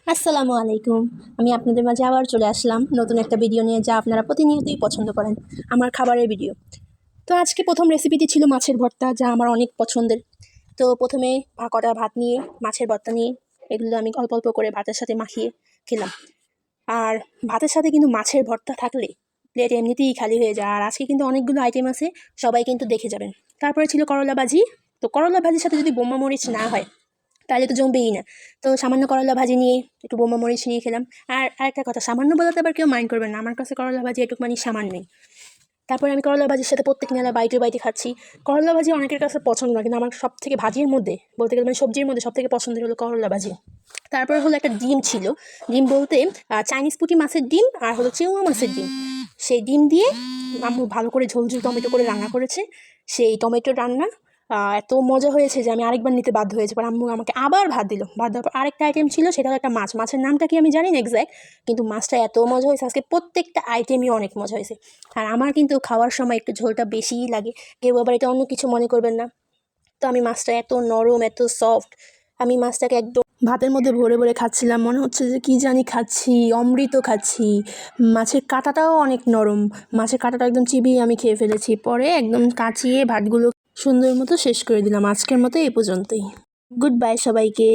আসসালামু আলাইকুম। আমি আপনাদের মাঝে আবার চলে আসলাম নতুন একটা ভিডিও নিয়ে, যা আপনারা প্রতিনিয়তই পছন্দ করেন, আমার খাবারের ভিডিও। তো আজকে প্রথম রেসিপিটি ছিল মাছের ভর্তা, যা আমার অনেক পছন্দের। তো প্রথমে কটা ভাত নিয়ে মাছের ভর্তা নিয়ে এগুলো আমি অল্প অল্প করে ভাতের সাথে মাখিয়ে খেলাম। আর ভাতের সাথে কিন্তু মাছের ভর্তা থাকলে প্লেট এমনিতেই খালি হয়ে যায়। আর আজকে কিন্তু অনেকগুলো আইটেম আছে, সবাই কিন্তু দেখে যাবেন। তারপরে ছিল করলা ভাজি। তো করলা ভাজির সাথে যদি বোম্বা মরিচ না হয় তাহলে তো জমবেই না। তো সামান্য করলা ভাজি নিয়ে একটু বোম্বা মরিচ নিয়ে খেলাম। আর আরেকটা কথা, সামান্য বলাতে আবার কেউ মাইন্ড করবেন না, আমার কাছে করলা ভাজি একটু মানে সামান্যই। তারপরে আমি করলা ভাজির সাথে প্রত্যেক নেলা বাইটে বাইটে খাচ্ছি। করলা ভাজি অনেকের কাছে পছন্দ না, কিন্তু আমার সব থেকে ভাজির মধ্যে বলতে গেলে মানে সবজির মধ্যে সব থেকে পছন্দের হলো করলা ভাজি। তারপরে হলো একটা ডিম ছিল। ডিম বলতে চাইনিজ পুঁটি মাছের ডিম আর হলো চেউয়া মাছের ডিম। সেই ডিম দিয়ে আম্মু ভালো করে ঝোল ঝোল টমেটো করে রান্না করেছে। সেই টমেটোর রান্না এত মজা হয়েছে যে আমি আরেকবার নিতে বাধ্য হয়েছি। পর আম্মু আমাকে আবার ভাত দিল। ভাত দেওয়ার পর আরেকটা আইটেম ছিল, সেটা হলো একটা মাছ। মাছের নামটা কি আমি জানি না এক্স্যাক্ট, কিন্তু মাছটা এত মজা হয়েছে। আজকে প্রত্যেকটা আইটেমই অনেক মজা হয়েছে। আর আমার কিন্তু খাওয়ার সময় একটু ঝোলটা বেশিই লাগে, কেউ আবার এটা অন্য কিছু মনে করবেন না। তো আমি মাছটা এত নরম, এত সফট, আমি মাছটাকে একদম ভাতের মধ্যে ভরে ভরে খাচ্ছিলাম। মনে হচ্ছে যে কি জানি খাচ্ছি, অমৃত খাচ্ছি। মাছের কাঁটাটাও অনেক নরম, মাছের কাঁটাটা একদম চিবিয়ে আমি খেয়ে ফেলেছি। পরে একদম কাচিয়ে ভাতগুলো সুন্দর মতো শেষ করে দিলাম। আজকের মতো এই পর্যন্তই। গুড বাই সবাইকে।